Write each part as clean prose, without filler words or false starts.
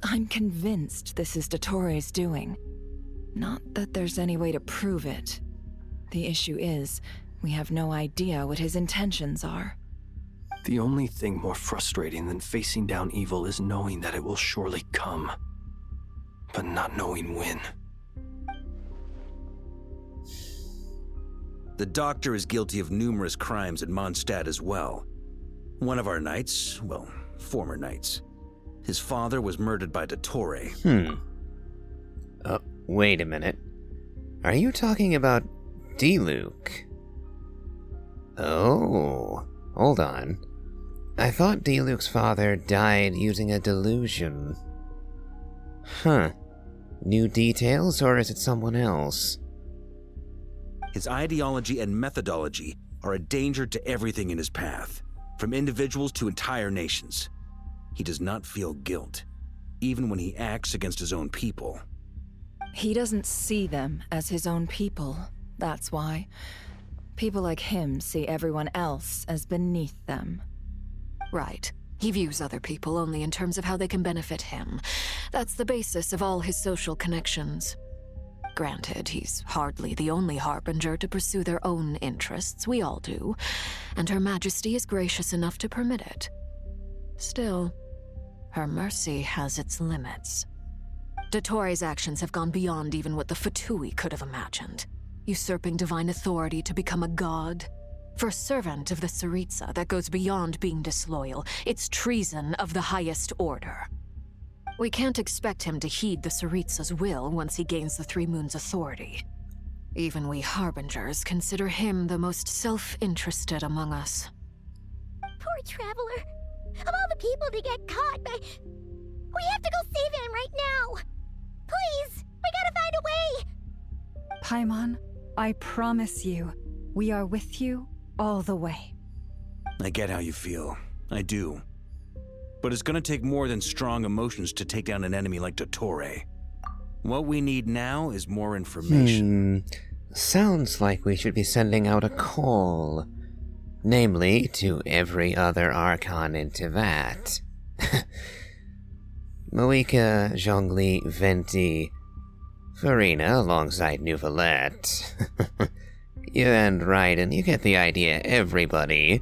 I'm convinced this is Dottoro's doing. Not that there's any way to prove it. The issue is, we have no idea what his intentions are. The only thing more frustrating than facing down evil is knowing that it will surely come, but not knowing when. The Doctor is guilty of numerous crimes in Mondstadt as well. One of our knights, well, former knights, his father was murdered by Dottore. Wait a minute. Are you talking about D-Luke? Oh, hold on. I thought D-Luke's father died using a delusion. New details, or is it someone else? His ideology and methodology are a danger to everything in his path, from individuals to entire nations. He does not feel guilt, even when he acts against his own people. He doesn't see them as his own people, that's why. People like him see everyone else as beneath them. Right. He views other people only in terms of how they can benefit him. That's the basis of all his social connections. Granted, he's hardly the only harbinger to pursue their own interests. We all do. And Her Majesty is gracious enough to permit it. Still, her mercy has its limits. Dottore's actions have gone beyond even what the Fatui could have imagined. Usurping divine authority to become a god. For a servant of the Tsaritsa, that goes beyond being disloyal. It's treason of the highest order. We can't expect him to heed the Tsaritsa's will once he gains the Three Moons' authority. Even we Harbingers consider him the most self-interested among us. Poor Traveler. Of all the people to get caught by... We have to go save him right now! Please! We gotta find a way! Paimon, I promise you, we are with you all the way. I get how you feel. I do. But it's gonna take more than strong emotions to take down an enemy like Dottore. What we need now is more information. Sounds like we should be sending out a call. Namely, to every other Archon in Teyvat. Moika, Zhongli, Venti, Farina alongside Neuvillette. You and Raiden, you get the idea. Everybody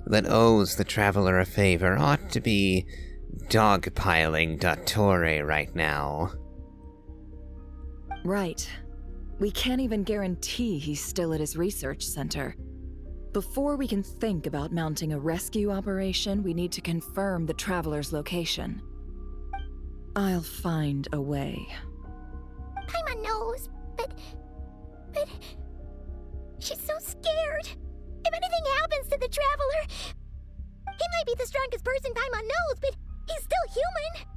that owes the Traveler a favor ought to be dogpiling Dottore right now. Right. We can't even guarantee he's still at his research center. Before we can think about mounting a rescue operation, we need to confirm the Traveler's location. I'll find a way. Paimon knows, but... She's so scared. If anything happens to the Traveler... He might be the strongest person Paimon knows, but he's still human.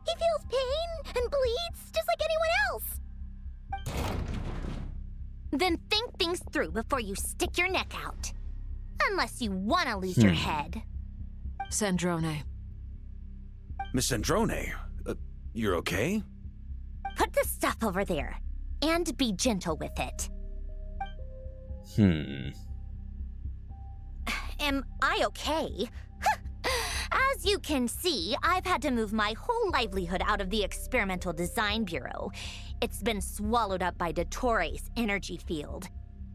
He feels pain and bleeds just like anyone else. Then think things through before you stick your neck out. Unless you want to lose your head. Sandrone. Miss Sandrone, you're okay? Put the stuff over there. And be gentle with it. Am I okay? As you can see, I've had to move my whole livelihood out of the Experimental Design Bureau. It's been swallowed up by Dottore's energy field.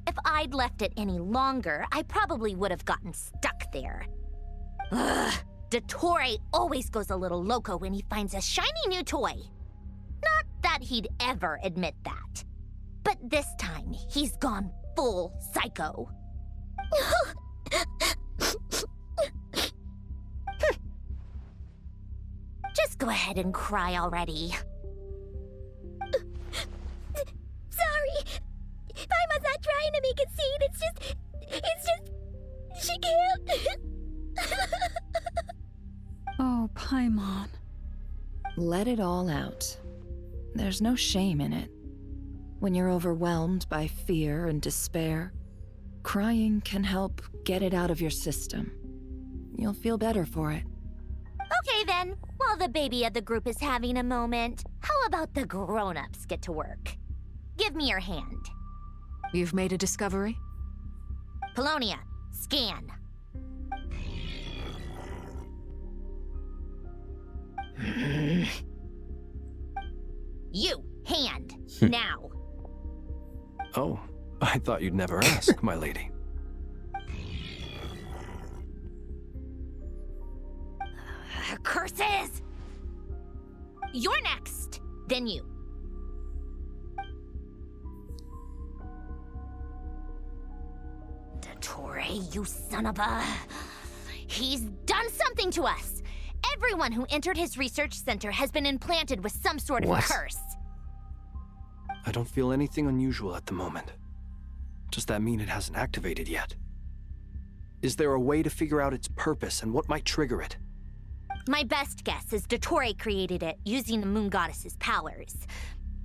If I'd left it any longer, I probably would have gotten stuck there. Ugh, Dottore always goes a little loco when he finds a shiny new toy. Not that he'd ever admit that. But this time, he's gone full psycho. Just go ahead and cry already. Sorry. Paimon's not trying to make it seem. It's just... She can't... Oh, Paimon. Let it all out. There's no shame in it. When you're overwhelmed by fear and despair, crying can help get it out of your system. You'll feel better for it. Okay then, while the baby of the group is having a moment, how about the grown-ups get to work? Give me your hand. You've made a discovery? Polonia, scan. You, hand, now. Oh, I thought you'd never ask, my lady. Curses! You're next, then you. Dottore, you son of a... He's done something to us! Everyone who entered his research center has been implanted with some sort of curse. I don't feel anything unusual at the moment. Does that mean it hasn't activated yet? Is there a way to figure out its purpose and what might trigger it? My best guess is Dottore created it using the moon goddess's powers.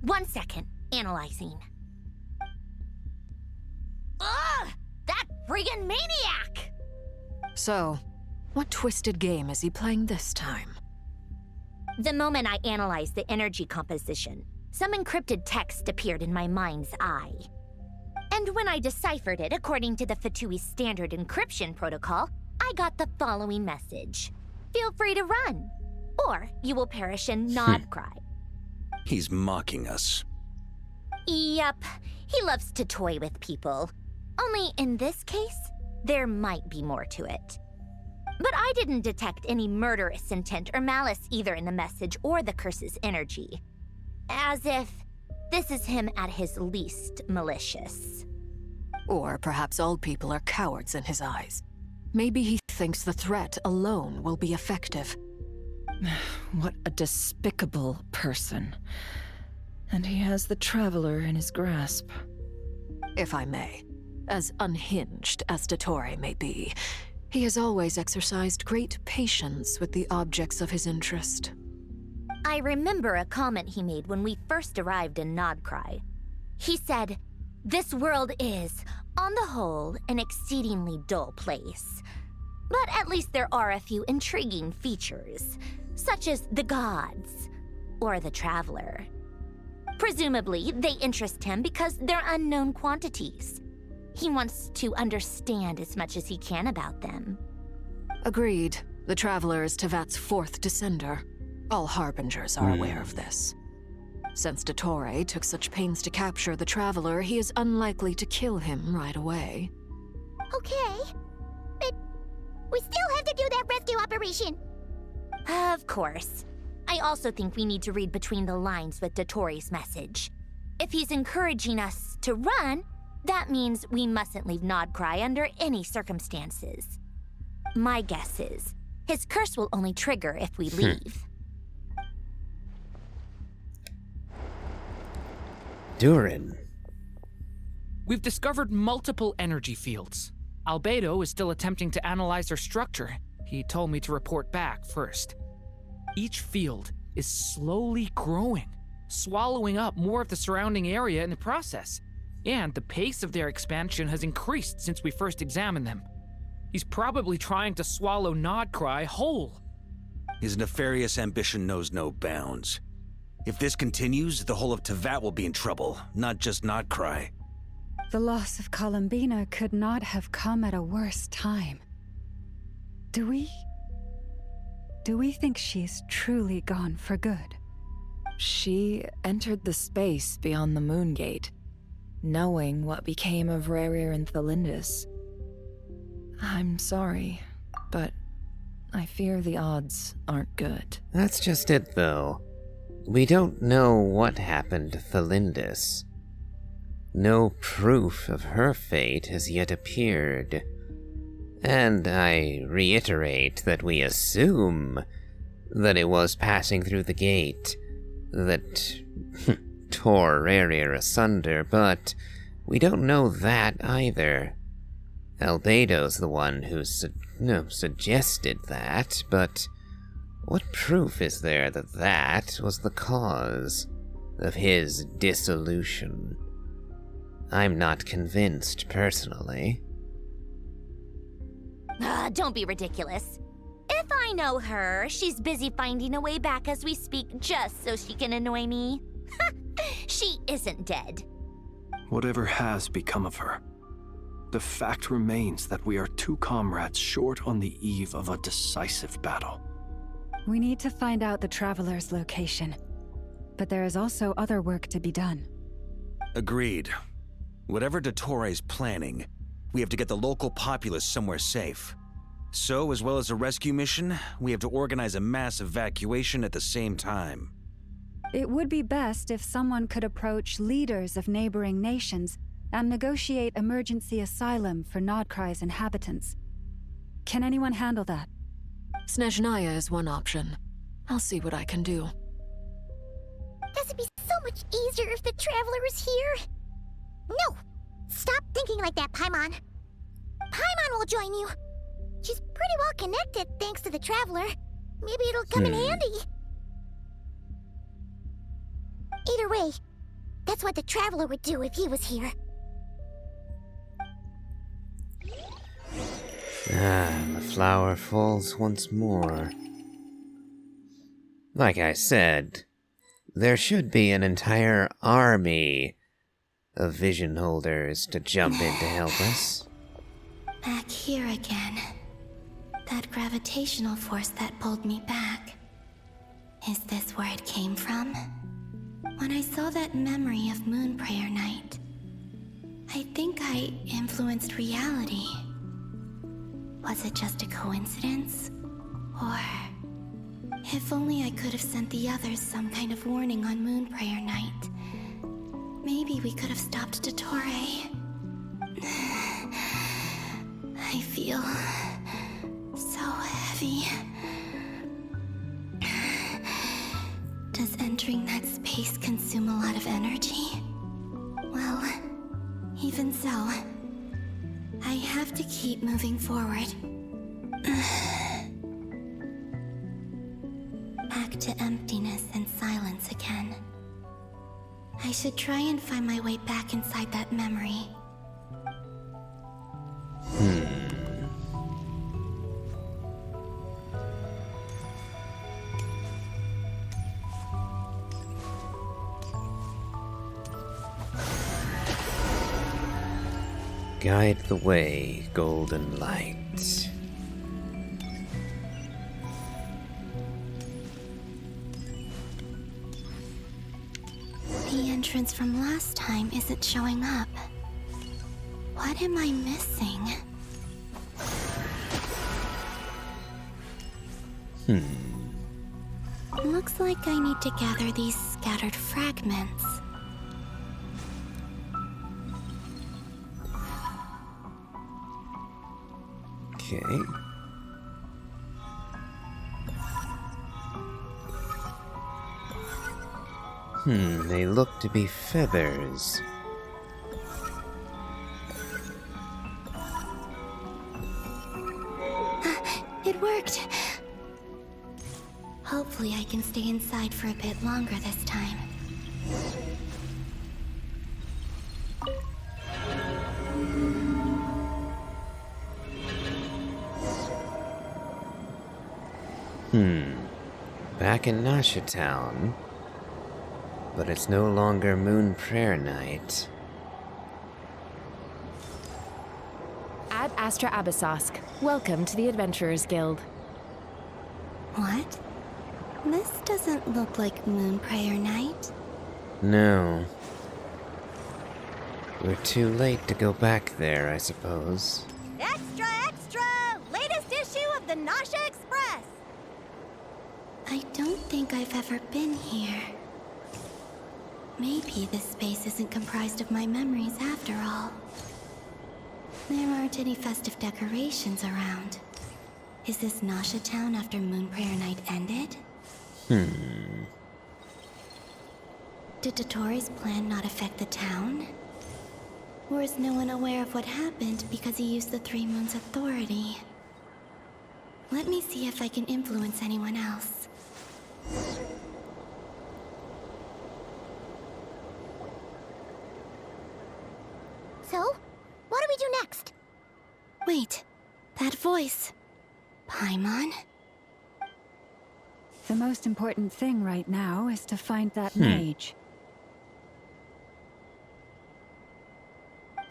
1 second, analyzing. Ugh! That friggin' maniac! So, what twisted game is he playing this time? The moment I analyzed the energy composition, some encrypted text appeared in my mind's eye. And when I deciphered it according to the Fatui's standard encryption protocol, I got the following message. Feel free to run, or you will perish in nod cry. He's mocking us. Yep, he loves to toy with people. Only in this case, there might be more to it. But I didn't detect any murderous intent or malice either in the message or the curse's energy. As if this is him at his least malicious. Or perhaps all people are cowards in his eyes. Maybe he thinks the threat alone will be effective. What a despicable person. And he has the Traveler in his grasp. If I may, as unhinged as Dottore may be, he has always exercised great patience with the objects of his interest. I remember a comment he made when we first arrived in Nodcry. He said, "This world is, on the whole, an exceedingly dull place. But at least there are a few intriguing features, such as the gods, or the Traveler. Presumably, they interest him because they're unknown quantities. He wants to understand as much as he can about them." Agreed. The Traveler is Tevat's fourth descender. All Harbingers are aware of this. Since Dottore took such pains to capture the Traveler, he is unlikely to kill him right away. Okay, but we still have to do that rescue operation. Of course. I also think we need to read between the lines with Dottore's message. If he's encouraging us to run, that means we mustn't leave Nodcry under any circumstances. My guess is, his curse will only trigger if we leave. Durin. We've discovered multiple energy fields. Albedo is still attempting to analyze their structure. He told me to report back first. Each field is slowly growing, swallowing up more of the surrounding area in the process. And the pace of their expansion has increased since we first examined them. He's probably trying to swallow Nodcry whole. His nefarious ambition knows no bounds. If this continues, the whole of Tevat will be in trouble, not just Nodcry. The loss of Columbina could not have come at a worse time. Do we think she's truly gone for good? She entered the space beyond the Moon Gate, knowing what became of Rerir and Thalindus. I'm sorry, but I fear the odds aren't good. That's just it, though. We don't know what happened to Thalindus. No proof of her fate has yet appeared. And I reiterate that we assume that it was passing through the gate that tore Rerir asunder, but we don't know that either. Albedo's the one who suggested that, but what proof is there that that was the cause of his dissolution? I'm not convinced, personally. Don't be ridiculous. If I know her, she's busy finding a way back as we speak just so she can annoy me. She isn't dead. Whatever has become of her, the fact remains that we are two comrades short on the eve of a decisive battle. We need to find out the Traveler's location. but there is also other work to be done. Agreed. Whatever Dottore planning, we have to get the local populace somewhere safe. So, as well as a rescue mission, we have to organize a mass evacuation at the same time. It would be best if someone could approach leaders of neighboring nations and negotiate emergency asylum for Nodkrai's inhabitants. Can anyone handle that? Snezhnaya is one option. I'll see what I can do. This would be so much easier if the Traveler was here. No! Stop thinking like that, Paimon. Paimon will join you. She's pretty well connected thanks to the Traveler. Maybe it'll come in handy. Either way, that's what the Traveler would do if he was here. The flower falls once more. Like I said, there should be an entire army of vision holders to jump in to help us. Back here again. That gravitational force that pulled me back. Is this where it came from? When I saw that memory of Moon Prayer Night, I think I influenced reality. Was it just a coincidence? Or... if only I could have sent the others some kind of warning on Moon Prayer Night. Maybe we could have stopped Dottore. I feel... so heavy. Does entering that space consume a lot of energy? Well, even so, I have to keep moving forward. Back to emptiness and silence again. I should try and find my way back inside that memory. Guide the way, golden light. The entrance from last time isn't showing up. What am I missing? Looks like I need to gather these scattered fragments. Okay. They look to be feathers. It worked! Hopefully I can stay inside for a bit longer this time. Back in Nasha Town. But it's no longer Moon Prayer Night. Ad Astra Abyssosque. Welcome to the Adventurers Guild. What? This doesn't look like Moon Prayer Night. No. We're too late to go back there, I suppose. Extra, extra! Latest issue of the Nasha Express! I don't think I've ever been here. Maybe this space isn't comprised of my memories after all. There aren't any festive decorations around. Is this Nasha Town after Moon Prayer Night ended? Did Dottore's plan not affect the town? Or is no one aware of what happened because he used the Three Moons' authority? Let me see if I can influence anyone else. So, what do we do next? Wait, that voice. Paimon? The most important thing right now is to find that mage.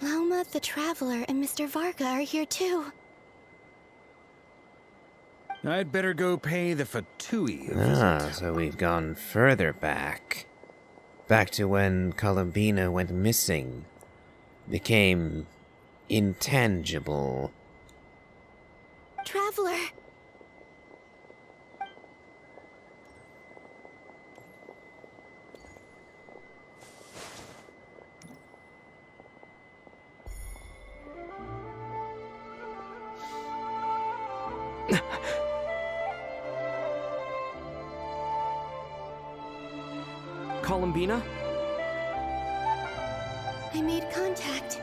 Lauma, the Traveler, and Mr. Varga are here too. I'd better go pay the Fatui a visit. So we've gone further back. Back to when Columbina went missing. Became intangible. Traveler! Columbina? I made contact.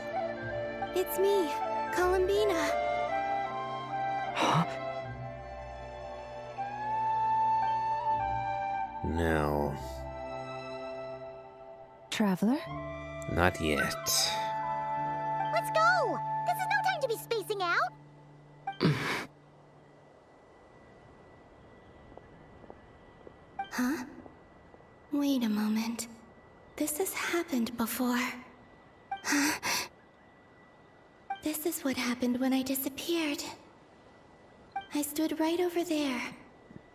It's me, Columbina. Huh? No, Traveler? not yet. Let's go! This is no time to be spacing out! Huh? Wait a moment. This has happened before. This is what happened when I disappeared. I stood right over there,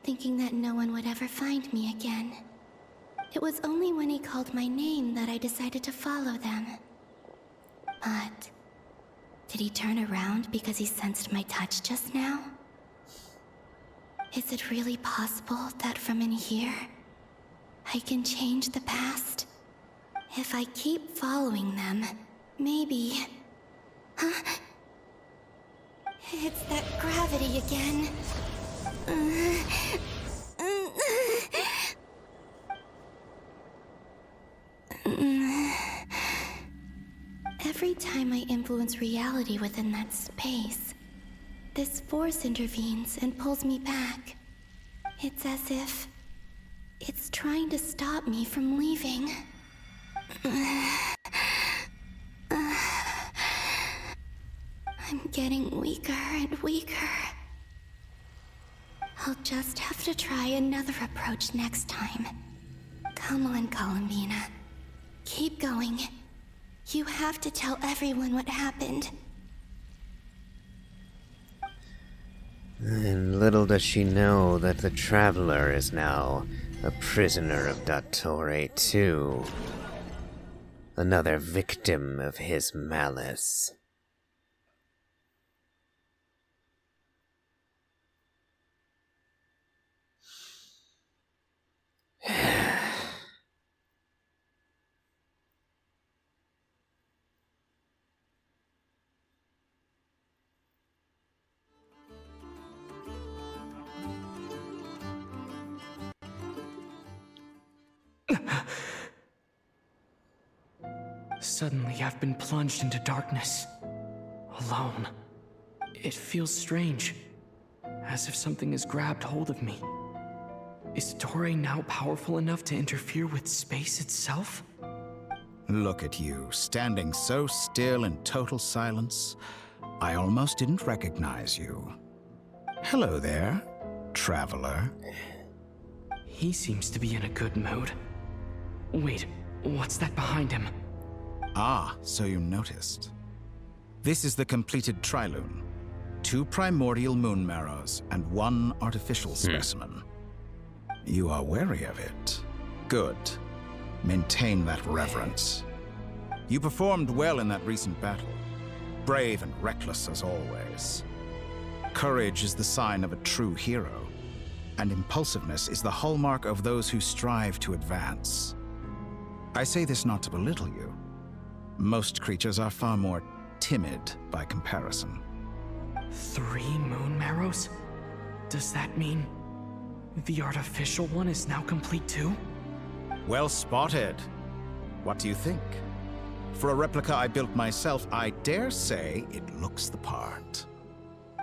thinking that no one would ever find me again. It was only when he called my name that I decided to follow them. But did he turn around because he sensed my touch just now? Is it really possible that from in here, I can change the past? If I keep following them, maybe... Huh? It's that gravity again. Every time I influence reality within that space, this force intervenes and pulls me back. It's as if it's trying to stop me from leaving. I'm getting weaker and weaker. I'll just have to try another approach next time. Come on, Columbina. Keep going. You have to tell everyone what happened. And little does she know that the Traveler is now a prisoner of Dattore too. Another victim of his malice. Suddenly, I've been plunged into darkness. Alone. It feels strange. As if something has grabbed hold of me. Is Torre now powerful enough to interfere with space itself? Look at you, standing so still in total silence. I almost didn't recognize you. Hello there, traveler. He seems to be in a good mood. Wait, what's that behind him? Ah, so you noticed. This is the completed Trilune. 2 primordial moon marrows and 1 artificial specimen. You are wary of it. Good. Maintain that reverence. You performed well in that recent battle. Brave and reckless as always. Courage is the sign of a true hero, and impulsiveness is the hallmark of those who strive to advance. I say this not to belittle you. Most creatures are far more timid by comparison. 3 moon marrows? Does that mean the artificial one is now complete too? Well spotted. What do you think? For a replica I built myself, I dare say it looks the part.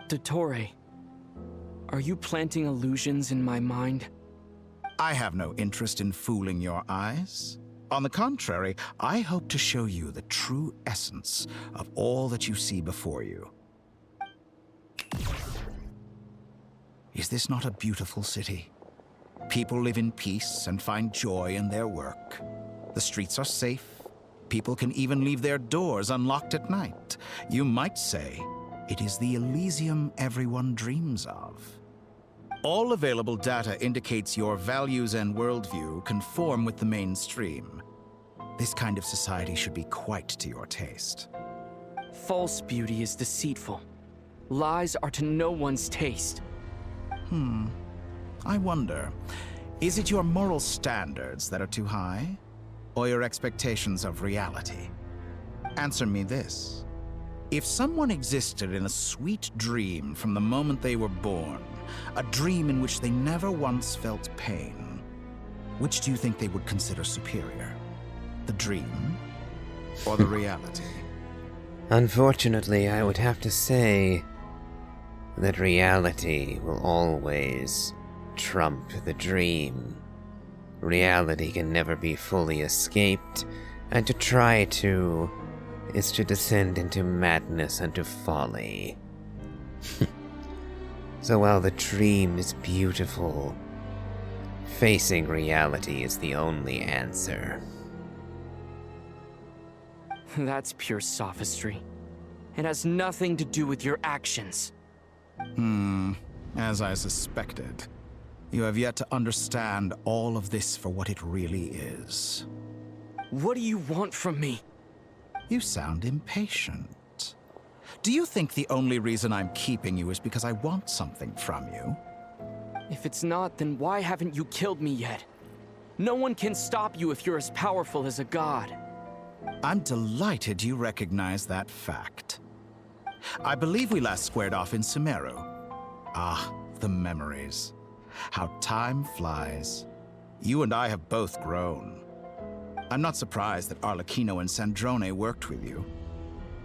Dattore, are you planting illusions in my mind? I have no interest in fooling your eyes. On the contrary, I hope to show you the true essence of all that you see before you. Is this not a beautiful city? People live in peace and find joy in their work. The streets are safe. People can even leave their doors unlocked at night. You might say it is the Elysium everyone dreams of. All available data indicates your values and worldview conform with the mainstream. This kind of society should be quite to your taste. False beauty is deceitful. Lies are to no one's taste. I wonder, is it your moral standards that are too high? Or your expectations of reality? Answer me this. If someone existed in a sweet dream from the moment they were born, a dream in which they never once felt pain, which do you think they would consider superior? The dream or the reality? Unfortunately, I would have to say that reality will always trump the dream. Reality can never be fully escaped, and to try to is to descend into madness and to folly. So while the dream is beautiful, facing reality is the only answer. That's pure sophistry. It has nothing to do with your actions. As I suspected. You have yet to understand all of this for what it really is. What do you want from me? You sound impatient. Do you think the only reason I'm keeping you is because I want something from you? If it's not, then why haven't you killed me yet? No one can stop you if you're as powerful as a god. I'm delighted you recognize that fact. I believe we last squared off in Sumeru. Ah, the memories. How time flies. You and I have both grown. I'm not surprised that Arlecchino and Sandrone worked with you.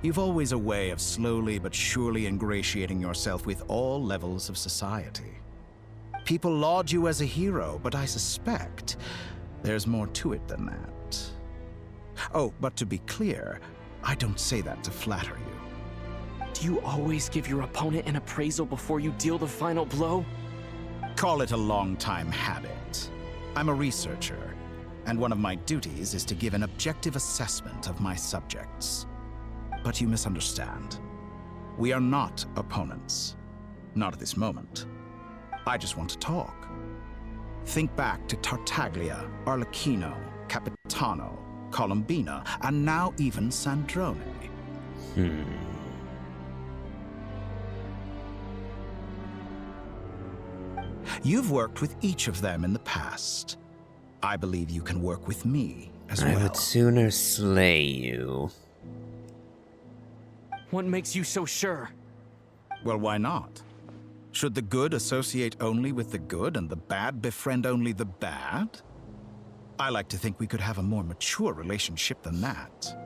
You've always a way of slowly but surely ingratiating yourself with all levels of society. People laud you as a hero, but I suspect there's more to it than that. Oh, but to be clear, I don't say that to flatter you. Do you always give your opponent an appraisal before you deal the final blow? Call it a long-time habit. I'm a researcher, and one of my duties is to give an objective assessment of my subjects. But you misunderstand. We are not opponents. Not at this moment. I just want to talk. Think back to Tartaglia, Arlecchino, Capitano, Columbina, and now even Sandrone. You've worked with each of them in the past. I believe you can work with me as well. I would sooner slay you. What makes you so sure? Well, why not? Should the good associate only with the good and the bad befriend only the bad? I like to think we could have a more mature relationship than that.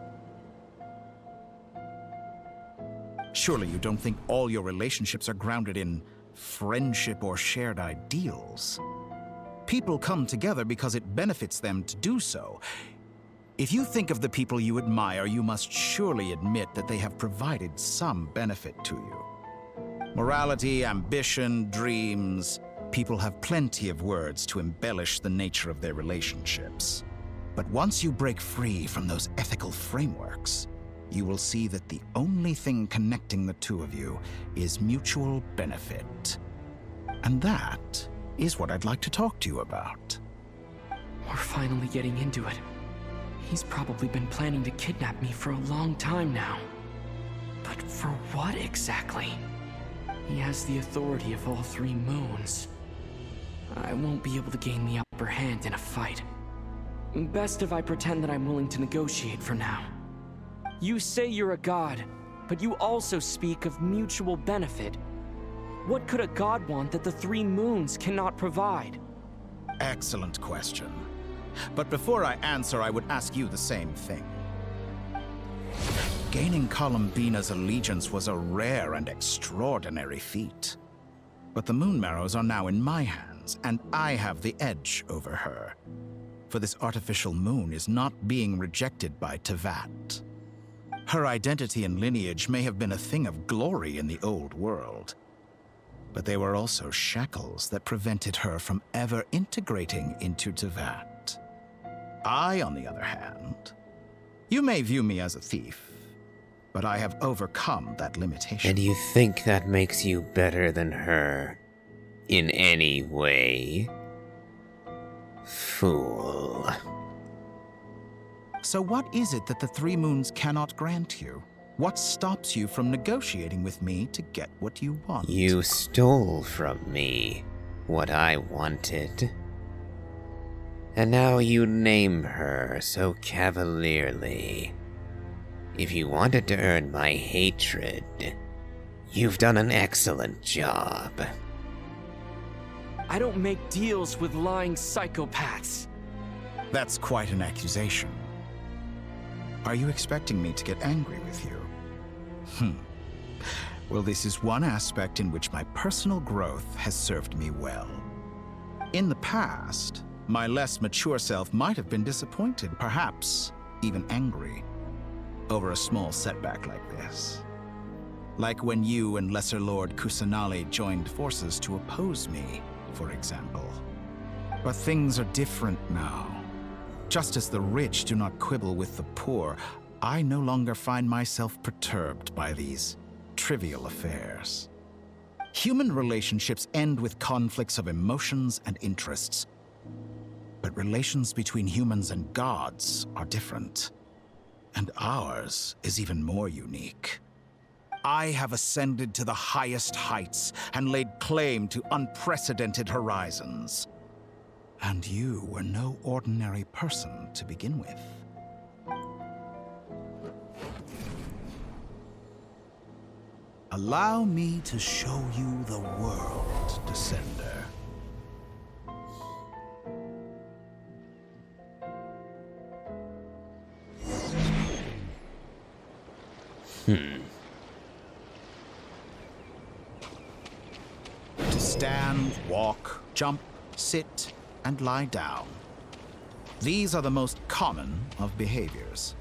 Surely you don't think all your relationships are grounded in friendship or shared ideals? People come together because it benefits them to do so. If you think of the people you admire, you must surely admit that they have provided some benefit to you. Morality, ambition, dreams. People have plenty of words to embellish the nature of their relationships. But once you break free from those ethical frameworks, you will see that the only thing connecting the two of you is mutual benefit. And that is what I'd like to talk to you about. We're finally getting into it. He's probably been planning to kidnap me for a long time now. But for what exactly? He has the authority of all three moons. I won't be able to gain the upper hand in a fight. Best if I pretend that I'm willing to negotiate for now. You say you're a god, but you also speak of mutual benefit. What could a god want that the three moons cannot provide? Excellent question. But before I answer, I would ask you the same thing. Gaining Columbina's allegiance was a rare and extraordinary feat. But the Moon Marrows are now in my hands, and I have the edge over her. For this artificial moon is not being rejected by Tevat. Her identity and lineage may have been a thing of glory in the old world, but they were also shackles that prevented her from ever integrating into Tevat. I, on the other hand, you may view me as a thief, but I have overcome that limitation. And you think that makes you better than her in any way? Fool. So what is it that the Three Moons cannot grant you? What stops you from negotiating with me to get what you want? You stole from me what I wanted. And now you name her so cavalierly. If you wanted to earn my hatred, you've done an excellent job. I don't make deals with lying psychopaths. That's quite an accusation. Are you expecting me to get angry with you? Well, this is one aspect in which my personal growth has served me well. In the past, my less mature self might have been disappointed, perhaps even angry, over a small setback like this. Like when you and Lesser Lord Kusanali joined forces to oppose me, for example. But things are different now. Just as the rich do not quibble with the poor, I no longer find myself perturbed by these trivial affairs. Human relationships end with conflicts of emotions and interests. But relations between humans and gods are different. And ours is even more unique. I have ascended to the highest heights and laid claim to unprecedented horizons. And you were no ordinary person to begin with. Allow me to show you the world, Descender. To stand, walk, jump, sit, and lie down. These are the most common of behaviors.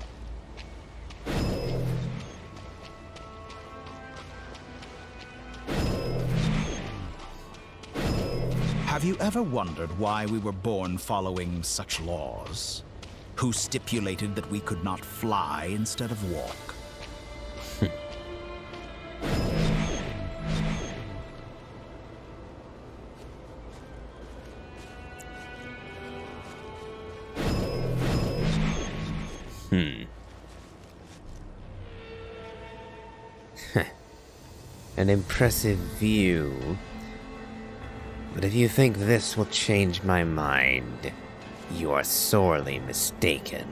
Have you ever wondered why we were born following such laws? Who stipulated that we could not fly instead of walk? An impressive view. But if you think this will change my mind, you are sorely mistaken.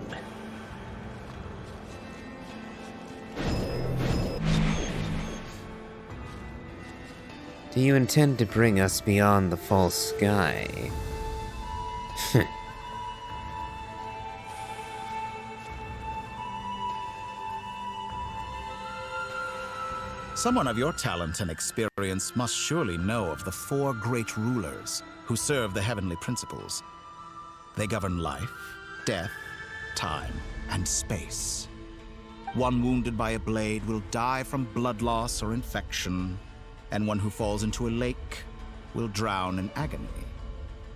Do you intend to bring us beyond the false sky? Someone of your talent and experience must surely know of the four great rulers who serve the heavenly principles. They govern life, death, time, and space. One wounded by a blade will die from blood loss or infection, and one who falls into a lake will drown in agony.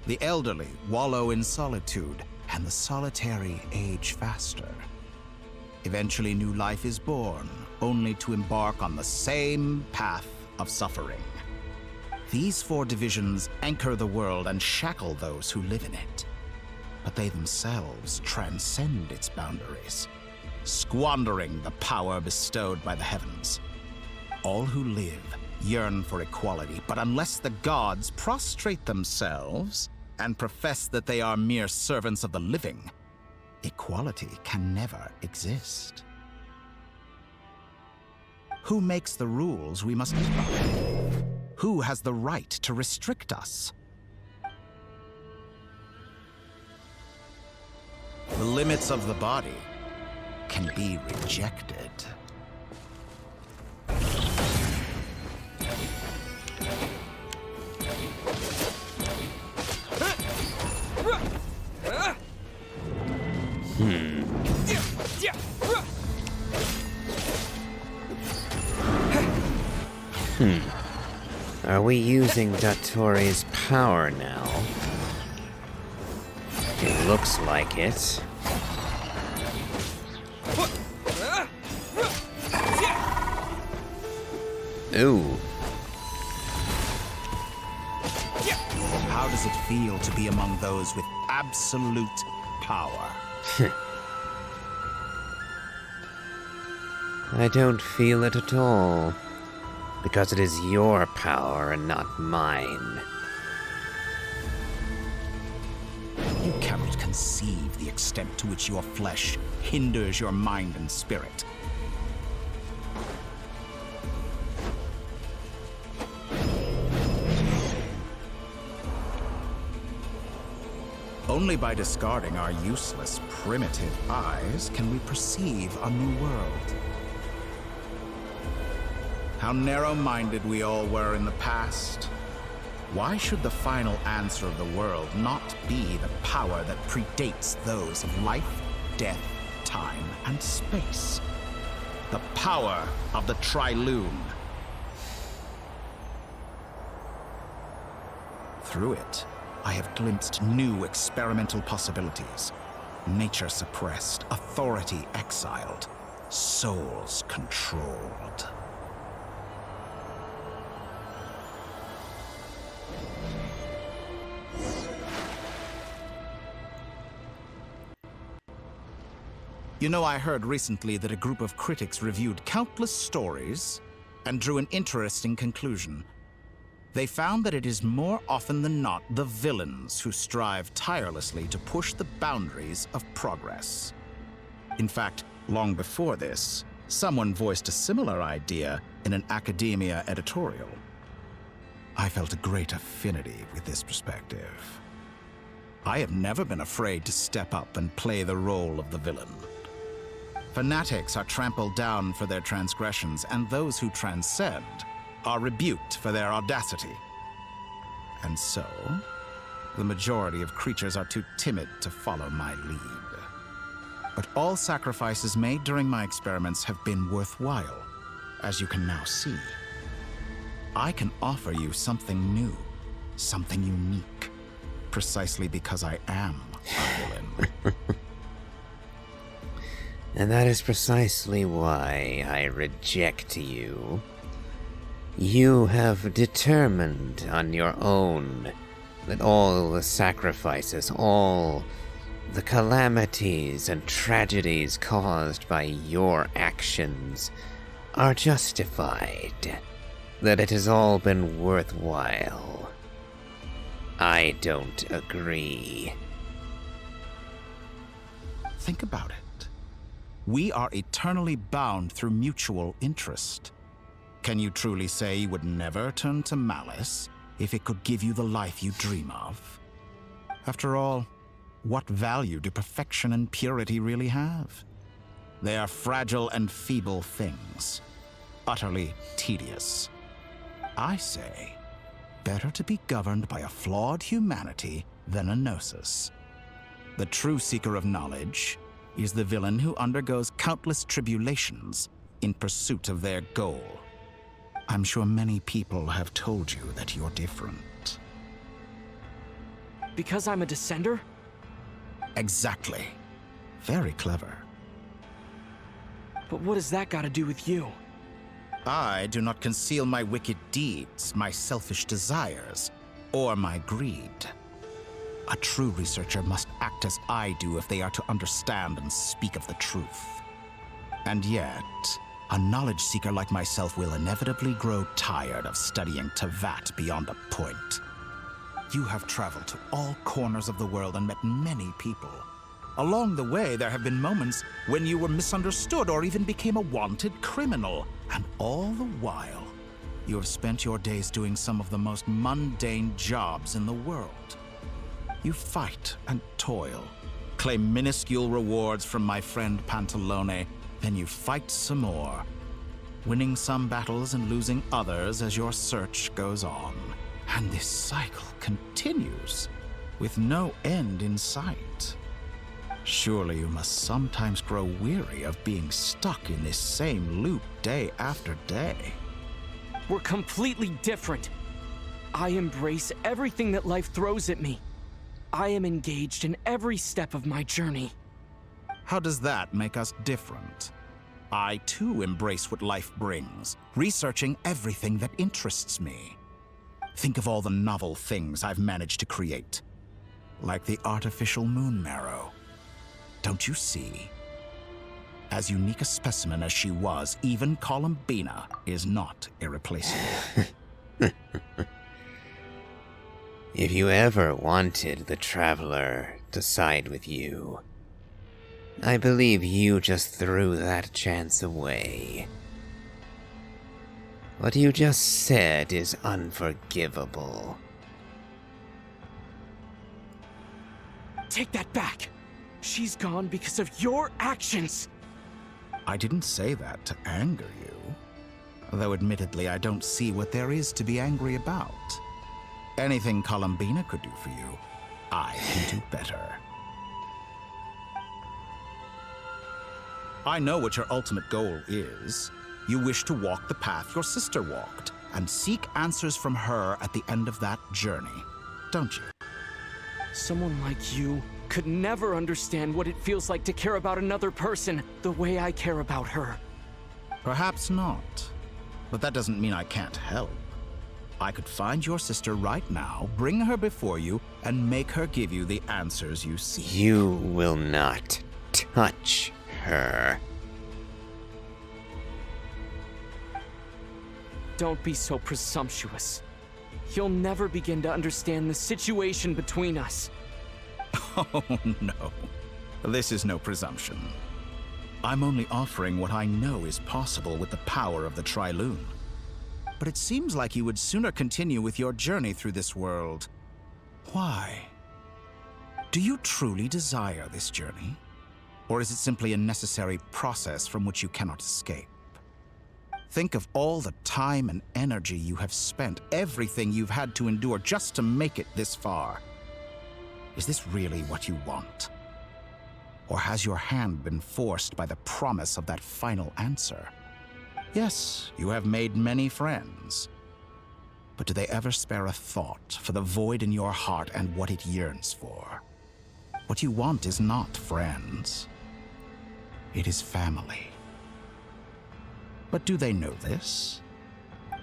The elderly wallow in solitude, and the solitary age faster. Eventually, new life is born, only to embark on the same path of suffering. These four divisions anchor the world and shackle those who live in it. But they themselves transcend its boundaries, squandering the power bestowed by the heavens. All who live yearn for equality, but unless the gods prostrate themselves and profess that they are mere servants of the living, equality can never exist. Who makes the rules we must live by? Who has the right to restrict us? The limits of the body can be rejected. Are we using Datori's power now? It looks like it. Ooh. How does it feel to be among those with absolute power? I don't feel it at all. Because it is your power and not mine. You cannot conceive the extent to which your flesh hinders your mind and spirit. Only by discarding our useless, primitive eyes can we perceive a new world. How narrow-minded we all were in the past. Why should the final answer of the world not be the power that predates those of life, death, time, and space? The power of the Triloon. Through it, I have glimpsed new experimental possibilities. Nature suppressed, authority exiled, souls controlled. You know, I heard recently that a group of critics reviewed countless stories and drew an interesting conclusion. They found that it is more often than not the villains who strive tirelessly to push the boundaries of progress. In fact, long before this, someone voiced a similar idea in an academia editorial. I felt a great affinity with this perspective. I have never been afraid to step up and play the role of the villain. Fanatics are trampled down for their transgressions, and those who transcend are rebuked for their audacity. And so, the majority of creatures are too timid to follow my lead. But all sacrifices made during my experiments have been worthwhile, as you can now see. I can offer you something new, something unique, precisely because I am a villain. And that is precisely why I reject you. You have determined on your own that all the sacrifices, all the calamities and tragedies caused by your actions are justified, that it has all been worthwhile. I don't agree. Think about it. We are eternally bound through mutual interest. Can you truly say you would never turn to malice if it could give you the life you dream of? After all, what value do perfection and purity really have? They are fragile and feeble things, utterly tedious. I say, better to be governed by a flawed humanity than a gnosis. The true seeker of knowledge is the villain who undergoes countless tribulations in pursuit of their goal. I'm sure many people have told you that you're different. Because I'm a descender? Exactly. Very clever. But what has that got to do with you? I do not conceal my wicked deeds, my selfish desires, or my greed. A true researcher must act as I do if they are to understand and speak of the truth. And yet, a knowledge seeker like myself will inevitably grow tired of studying Tevat beyond a point. You have traveled to all corners of the world and met many people. Along the way, there have been moments when you were misunderstood or even became a wanted criminal. And all the while, you have spent your days doing some of the most mundane jobs in the world. You fight and toil, claim minuscule rewards from my friend Pantalone, then you fight some more, winning some battles and losing others as your search goes on. And this cycle continues, with no end in sight. Surely you must sometimes grow weary of being stuck in this same loop day after day. We're completely different. I embrace everything that life throws at me. I am engaged in every step of my journey. How does that make us different? I too embrace what life brings, researching everything that interests me. Think of all the novel things I've managed to create, like the artificial moon marrow. Don't you see? As unique a specimen as she was, even Columbina is not irreplaceable. If you ever wanted the Traveler to side with you, I believe you just threw that chance away. What you just said is unforgivable. Take that back! She's gone because of your actions! I didn't say that to anger you. Though admittedly, I don't see what there is to be angry about. Anything Columbina could do for you, I can do better. I know what your ultimate goal is. You wish to walk the path your sister walked, and seek answers from her at the end of that journey, don't you? Someone like you could never understand what it feels like to care about another person the way I care about her. Perhaps not. But that doesn't mean I can't help. I could find your sister right now, bring her before you, and make her give you the answers you seek. You will not touch her. Don't be so presumptuous. You'll never begin to understand the situation between us. Oh, no. This is no presumption. I'm only offering what I know is possible with the power of the Triloon. But it seems like you would sooner continue with your journey through this world. Why? Do you truly desire this journey? Or is it simply a necessary process from which you cannot escape? Think of all the time and energy you have spent, everything you've had to endure just to make it this far. Is this really what you want? Or has your hand been forced by the promise of that final answer? Yes, you have made many friends. But do they ever spare a thought for the void in your heart and what it yearns for? What you want is not friends. It is family. But do they know this?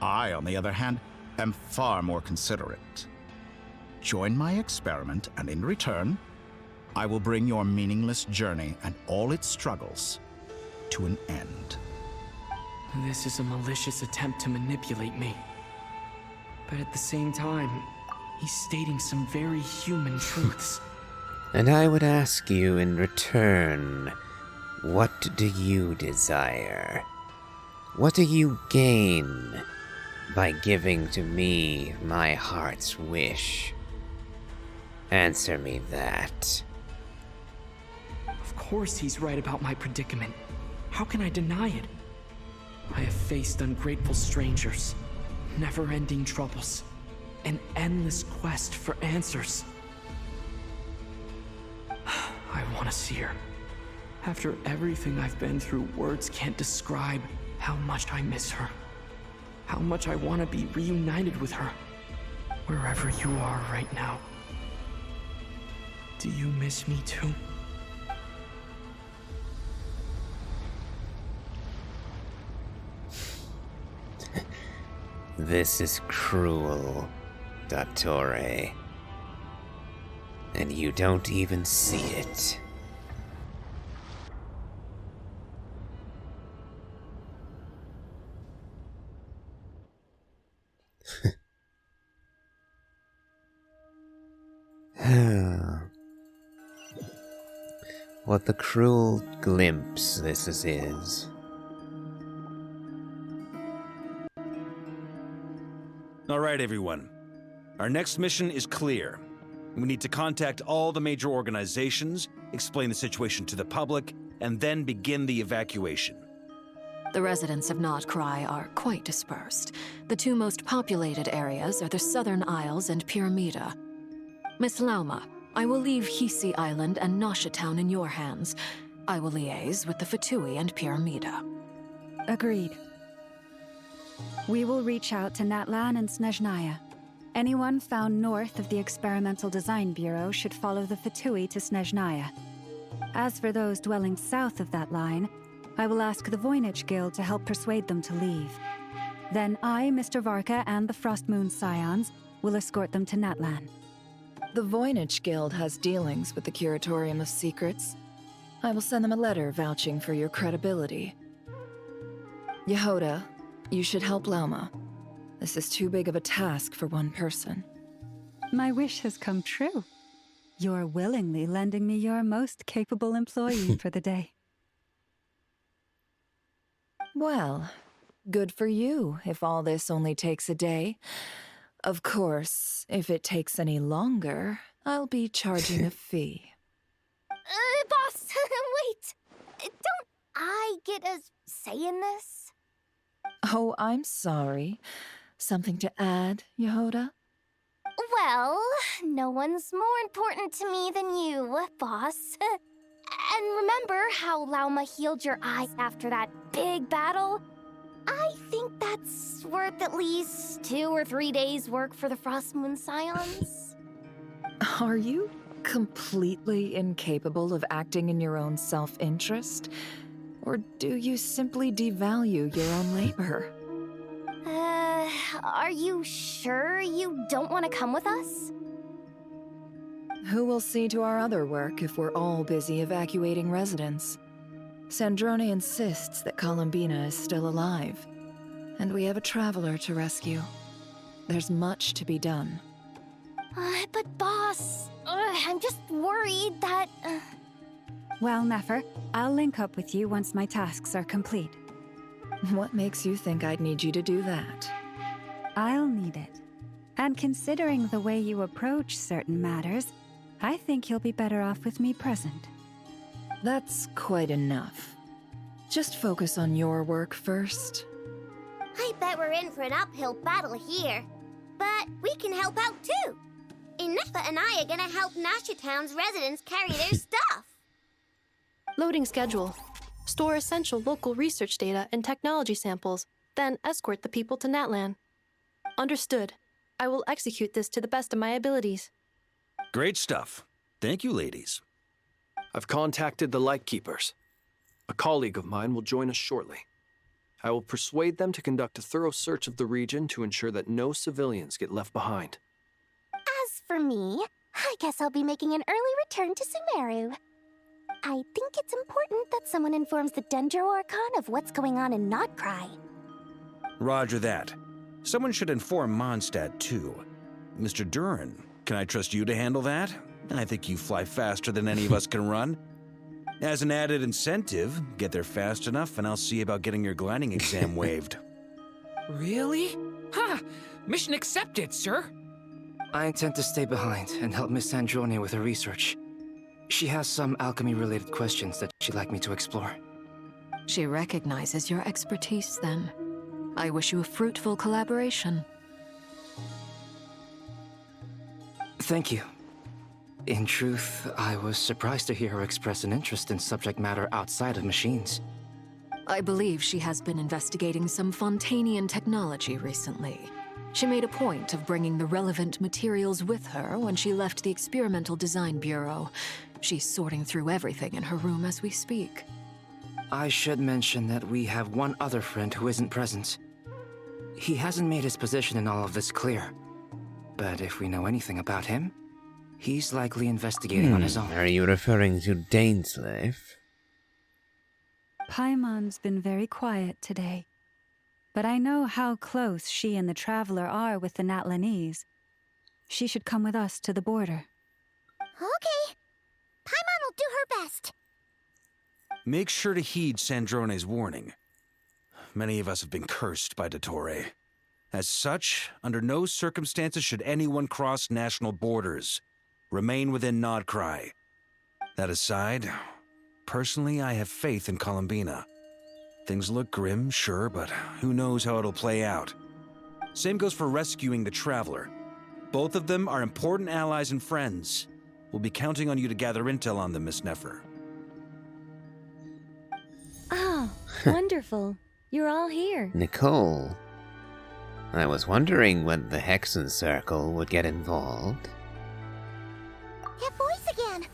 I, on the other hand, am far more considerate. Join my experiment, and in return, I will bring your meaningless journey and all its struggles to an end. This is a malicious attempt to manipulate me. But at the same time, he's stating some very human truths. And I would ask you in return, what do you desire? What do you gain by giving to me my heart's wish? Answer me that. Of course he's right about my predicament. How can I deny it? I have faced ungrateful strangers, never-ending troubles, an endless quest for answers. I want to see her. After everything I've been through, words can't describe how much I miss her. How much I want to be reunited with her. Wherever you are right now. Do you miss me too? This is cruel, Dottore. And you don't even see it. What a cruel glimpse this is. All right, everyone. Our next mission is clear. We need to contact all the major organizations, explain the situation to the public, and then begin the evacuation. The residents of Notcry are quite dispersed. The two most populated areas are the Southern Isles and Pyramida. Miss Lauma, I will leave Hisi Island and Nosha Town in your hands. I will liaise with the Fatui and Pyramida. Agreed. We will reach out to Natlan and Snezhnaya. Anyone found north of the Experimental Design Bureau should follow the Fatui to Snezhnaya. As for those dwelling south of that line, I will ask the Voynich Guild to help persuade them to leave. Then I, Mr. Varka, and the Frostmoon Scions will escort them to Natlan. The Voynich Guild has dealings with the Curatorium of Secrets. I will send them a letter vouching for your credibility. Yehoda, you should help Lauma. This is too big of a task for one person. My wish has come true. You're willingly lending me your most capable employee for the day. Well, good for you if all this only takes a day. Of course, if it takes any longer, I'll be charging a fee. Boss, wait! Don't I get a say in this? Oh, I'm sorry. Something to add, Yehoda? Well, no one's more important to me than you, boss. And remember how Lauma healed your eyes after that big battle? I think that's worth at least 2 or 3 days' work for the Frostmoon Scions. Are you completely incapable of acting in your own self-interest? Or do you simply devalue your own labor? Are you sure you don't want to come with us? Who will see to our other work if we're all busy evacuating residents? Sandrone insists that Columbina is still alive, and we have a traveler to rescue. There's much to be done. But boss, I'm just worried that... Well, Nefer, I'll link up with you once my tasks are complete. What makes you think I'd need you to do that? I'll need it. And considering the way you approach certain matters, I think you'll be better off with me present. That's quite enough. Just focus on your work first. I bet we're in for an uphill battle here. But we can help out too. Inefa and I are gonna help Nasha Town's residents carry their stuff. Loading schedule. Store essential local research data and technology samples, then escort the people to Natlan. Understood. I will execute this to the best of my abilities. Great stuff. Thank you, ladies. I've contacted the Lightkeepers. A colleague of mine will join us shortly. I will persuade them to conduct a thorough search of the region to ensure that no civilians get left behind. As for me, I guess I'll be making an early return to Sumeru. I think it's important that someone informs the Dendro Archon of what's going on in Notcry. Roger that. Someone should inform Mondstadt, too. Mr. Duran, can I trust you to handle that? I think you fly faster than any of us can run. As an added incentive, get there fast enough and I'll see about getting your gliding exam waived. Really? Ha! Mission accepted, sir. I intend to stay behind and help Miss Sandrone with her research. She has some alchemy-related questions that she'd like me to explore. She recognizes your expertise, then. I wish you a fruitful collaboration. Thank you. In truth, I was surprised to hear her express an interest in subject matter outside of machines. I believe she has been investigating some Fontanian technology recently. She made a point of bringing the relevant materials with her when she left the Experimental Design Bureau. She's sorting through everything in her room as we speak. I should mention that we have one other friend who isn't present. He hasn't made his position in all of this clear. But if we know anything about him, he's likely investigating on his own. Are you referring to Daneslave? Paimon's been very quiet today. But I know how close she and the Traveler are with the Natlanese. She should come with us to the border. Okay. Paimon will do her best. Make sure to heed Sandrone's warning. Many of us have been cursed by Dottore. As such, under no circumstances should anyone cross national borders. Remain within Nodcry. That aside, personally I have faith in Columbina. Things look grim, sure, but who knows how it'll play out. Same goes for rescuing the Traveler. Both of them are important allies and friends. We'll be counting on you to gather intel on them, Miss Nefer. Oh, wonderful. You're all here. Nicole. I was wondering when the Hexen Circle would get involved. That voice again.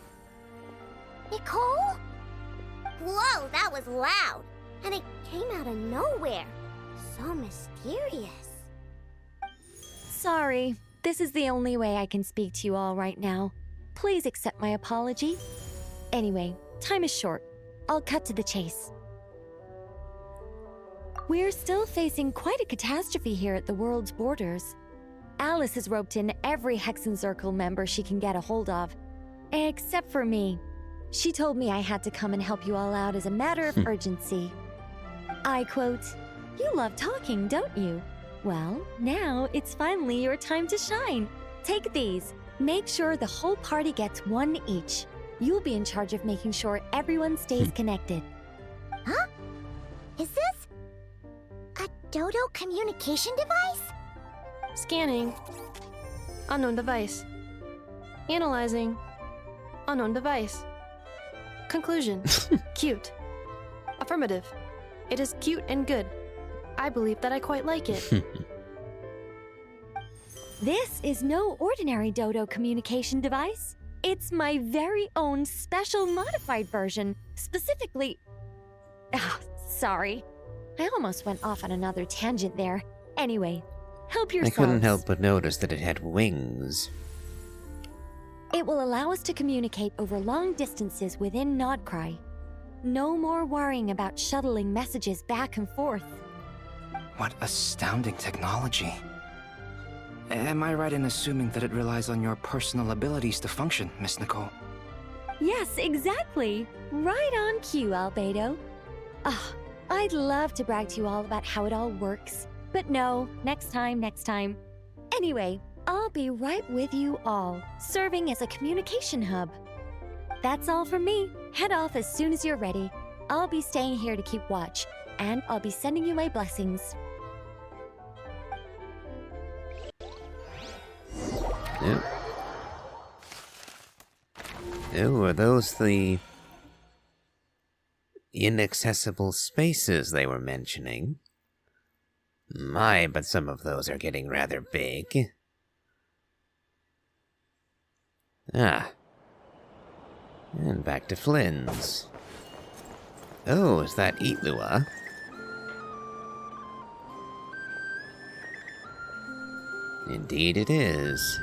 Nicole? Whoa, that was loud. And it came out of nowhere. So mysterious. Sorry, this is the only way I can speak to you all right now. Please accept my apology. Anyway, time is short. I'll cut to the chase. We're still facing quite a catastrophe here at the world's borders. Alice has roped in every Hexencircle member she can get a hold of. Except for me. She told me I had to come and help you all out as a matter of urgency. I quote, "You love talking, don't you? Well, now it's finally your time to shine. Take these. Make sure the whole party gets one each. You'll be in charge of making sure everyone stays connected." Huh? Is this a Dodo communication device? Scanning. Unknown device. Analyzing. Unknown device. Conclusion. Cute. Affirmative. It is cute and good. I believe that I quite like it. This is no ordinary Dodo communication device. It's my very own special modified version, specifically... sorry. I almost went off on another tangent there. Anyway, help I yourselves. couldn't help but notice that it had wings. It will allow us to communicate over long distances within Nodcry. No more worrying about shuttling messages back and forth. What astounding technology. Am I right in assuming that it relies on your personal abilities to function, Miss Nicole? Yes, exactly. Right on cue, Albedo. I'd love to brag to you all about how it all works. But no, next time. Anyway, I'll be right with you all, serving as a communication hub. That's all from me. Head off as soon as you're ready. I'll be staying here to keep watch, and I'll be sending you my blessings. Yep. Oh, are those the inaccessible spaces they were mentioning? My, but some of those are getting rather big. Ah. And back to Flynn's. Oh, is that Eatlua? Indeed it is.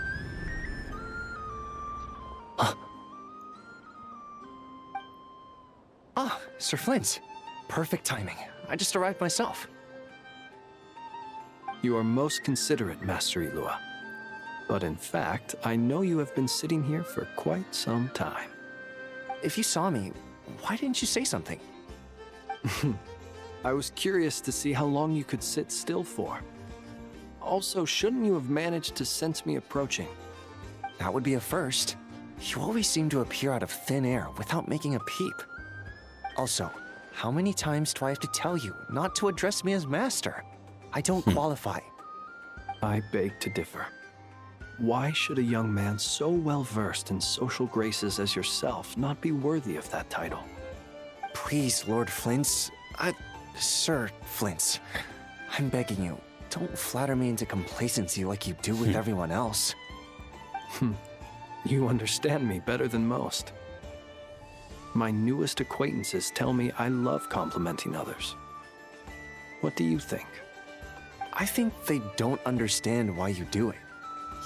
Sir Flint. Perfect timing. I just arrived myself. You are most considerate, Master Eatlua. But in fact, I know you have been sitting here for quite some time. If you saw me, why didn't you say something? I was curious to see how long you could sit still for. Also, shouldn't you have managed to sense me approaching? That would be a first. You always seem to appear out of thin air without making a peep. Also, how many times do I have to tell you not to address me as master? I don't qualify. I beg to differ. Why should a young man so well-versed in social graces as yourself not be worthy of that title? Please, Lord Flint's... Sir Flint's. I'm begging you, don't flatter me into complacency like you do with everyone else. You understand me better than most. My newest acquaintances tell me I love complimenting others. What do you think? I think they don't understand why you do it.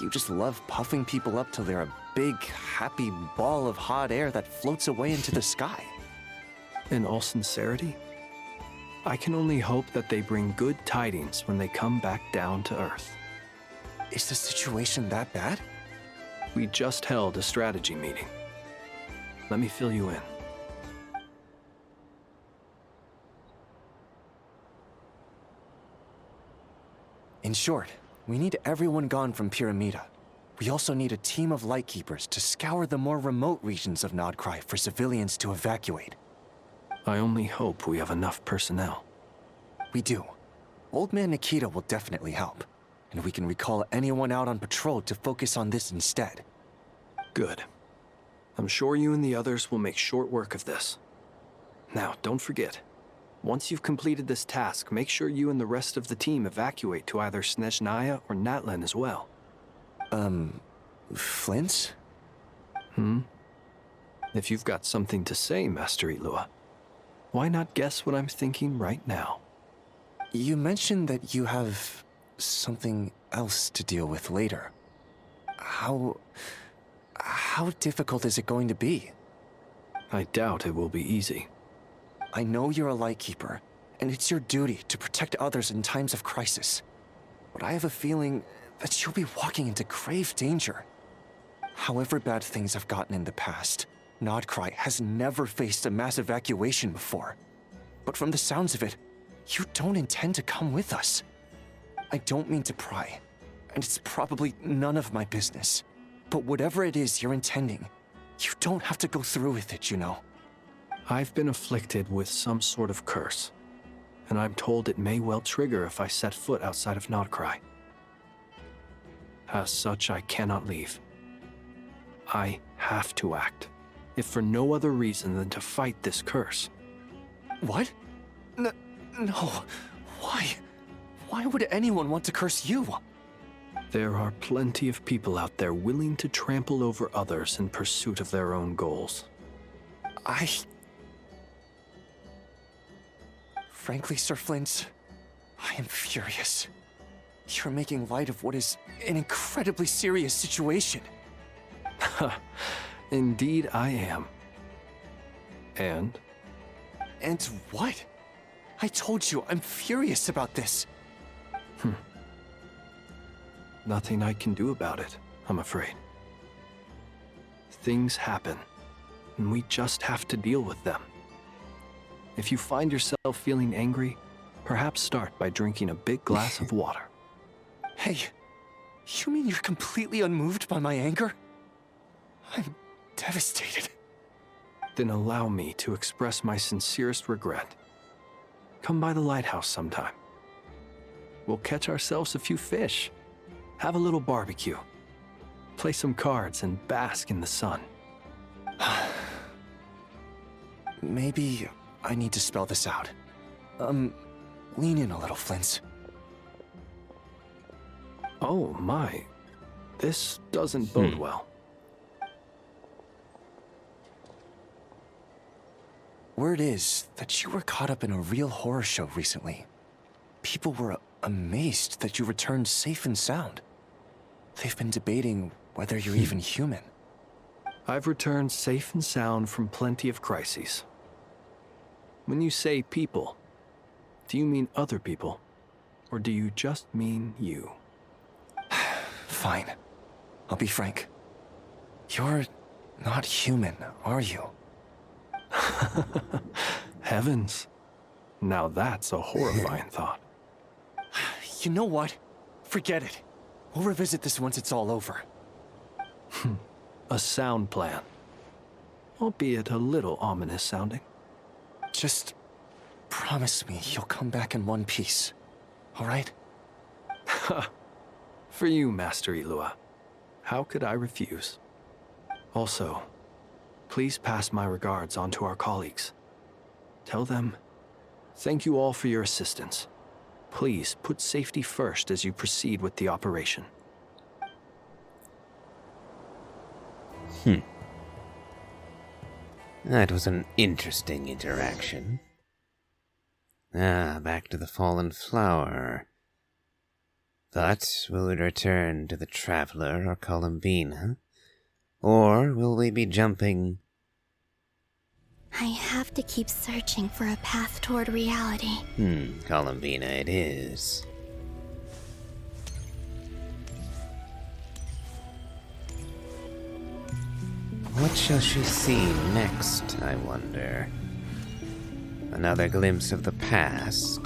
You just love puffing people up till they're a big, happy ball of hot air that floats away into the sky. In all sincerity, I can only hope that they bring good tidings when they come back down to Earth. Is the situation that bad? We just held a strategy meeting. Let me fill you in. In short, we need everyone gone from Pyramida. We also need a team of Lightkeepers to scour the more remote regions of Nodcry for civilians to evacuate. I only hope we have enough personnel. We do. Old Man Nikita will definitely help, and we can recall anyone out on patrol to focus on this instead. Good. I'm sure you and the others will make short work of this. Now, don't forget, once you've completed this task, make sure you and the rest of the team evacuate to either Snezhnaya or Natlan as well. Flint? If you've got something to say, Master Eatlua, why not guess what I'm thinking right now? You mentioned that you have something else to deal with later. How difficult is it going to be? I doubt it will be easy. I know you're a Lightkeeper, and it's your duty to protect others in times of crisis. But I have a feeling that you'll be walking into grave danger. However bad things have gotten in the past, Nodcry has never faced a mass evacuation before. But from the sounds of it, you don't intend to come with us. I don't mean to pry, and it's probably none of my business. But whatever it is you're intending, you don't have to go through with it, you know. I've been afflicted with some sort of curse, and I'm told it may well trigger if I set foot outside of Nodcry. As such, I cannot leave. I have to act, if for no other reason than to fight this curse. What? No. Why? Why would anyone want to curse you? There are plenty of people out there willing to trample over others in pursuit of their own goals. Frankly, Sir Flint, I am furious. You're making light of what is an incredibly serious situation. Indeed I am. And? And what? I told you, I'm furious about this. Nothing I can do about it, I'm afraid. Things happen, and we just have to deal with them. If you find yourself feeling angry, perhaps start by drinking a big glass of water. Hey, you mean you're completely unmoved by my anger? I'm devastated. Then allow me to express my sincerest regret. Come by the lighthouse sometime. We'll catch ourselves a few fish, have a little barbecue, play some cards, and bask in the sun. Maybe I need to spell this out. Lean in a little, Flint. Oh my, this doesn't bode well. Word is that you were caught up in a real horror show recently. People were amazed that you returned safe and sound. They've been debating whether you're even human. I've returned safe and sound from plenty of crises. When you say people, do you mean other people? Or do you just mean you? Fine. I'll be frank. You're not human, are you? Heavens. Now that's a horrifying thought. You know what? Forget it. We'll revisit this once it's all over. A sound plan. Albeit a little ominous sounding. Just promise me you'll come back in one piece, all right? For you, Master Ilua. How could I refuse? Also, please pass my regards on to our colleagues. Tell them, thank you all for your assistance. Please put safety first as you proceed with the operation. That was an interesting interaction. Back to the fallen flower. But will we return to the Traveler or Columbina? Or will we be jumping... I have to keep searching for a path toward reality. Columbina it is. What shall she see next, I wonder? Another glimpse of the past?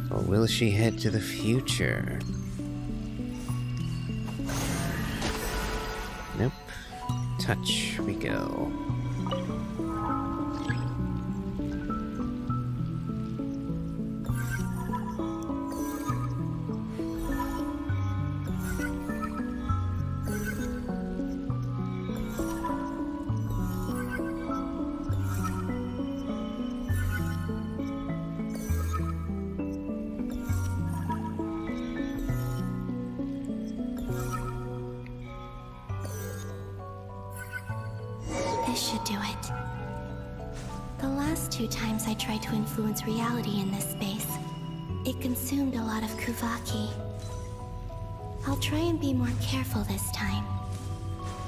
Or will she head to the future? Nope. Touch we go. This should do it. The last 2 times I tried to influence reality in this space, it consumed a lot of Kuvaki. I'll try and be more careful this time.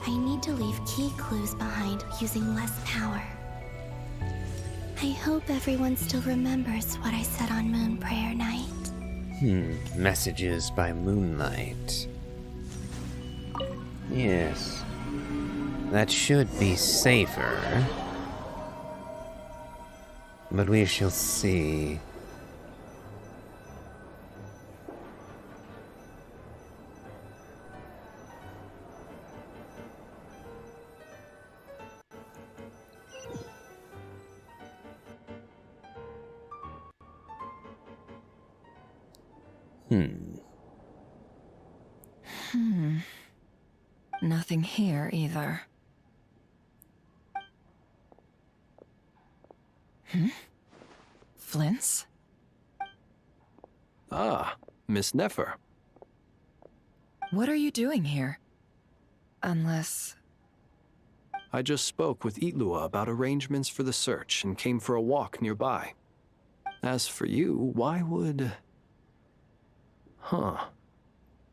I need to leave key clues behind using less power. I hope everyone still remembers what I said on Moon Prayer Night. Messages by moonlight. Yes. That should be safer. But we shall see. Nothing here either. Flints? Ah, Miss Nefer. What are you doing here? Unless... I just spoke with Itlua about arrangements for the search and came for a walk nearby. As for you, why would...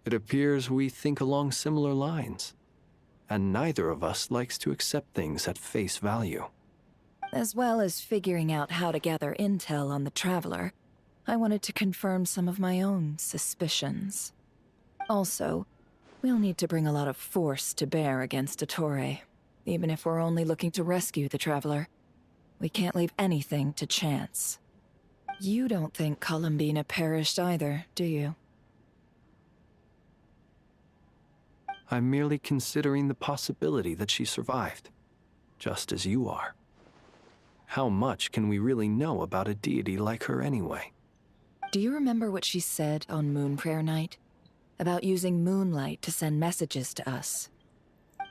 It appears we think along similar lines. And neither of us likes to accept things at face value. As well as figuring out how to gather intel on the Traveler, I wanted to confirm some of my own suspicions. Also, we'll need to bring a lot of force to bear against Dottore, even if we're only looking to rescue the Traveler. We can't leave anything to chance. You don't think Columbina perished either, do you? I'm merely considering the possibility that she survived, just as you are. How much can we really know about a deity like her anyway? Do you remember what she said on Moon Prayer Night? About using moonlight to send messages to us?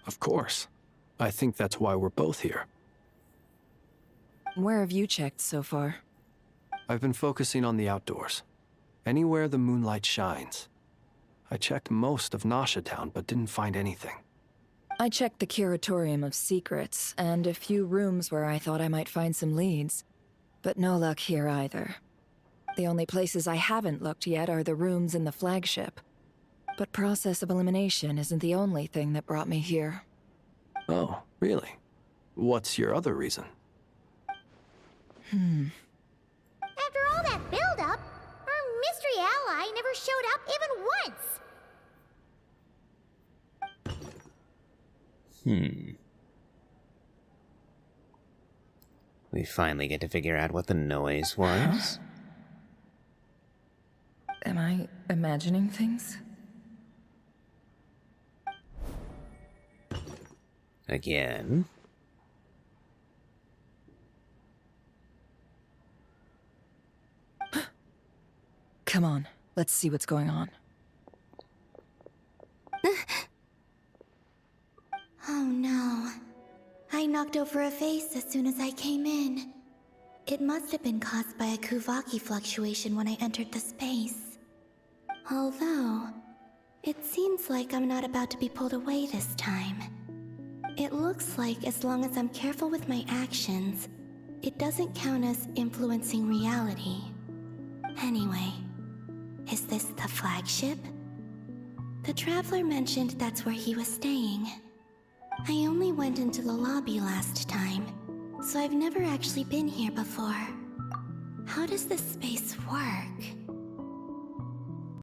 Of course. I think that's why we're both here. Where have you checked so far? I've been focusing on the outdoors. Anywhere the moonlight shines. I checked most of Nasha Town, but didn't find anything. I checked the Curatorium of Secrets, and a few rooms where I thought I might find some leads. But no luck here either. The only places I haven't looked yet are the rooms in the flagship. But process of elimination isn't the only thing that brought me here. Oh, really? What's your other reason? After all that build-up, our mystery ally never showed up even once! We finally get to figure out what the noise was. Am I imagining things? Again. Come on, let's see what's going on. Oh no. I knocked over a vase as soon as I came in. It must have been caused by a Kuvaki fluctuation when I entered the space. Although, it seems like I'm not about to be pulled away this time. It looks like as long as I'm careful with my actions, it doesn't count as influencing reality. Anyway, is this the flagship? The Traveler mentioned that's where he was staying. I only went into the lobby last time, so I've never actually been here before. How does this space work?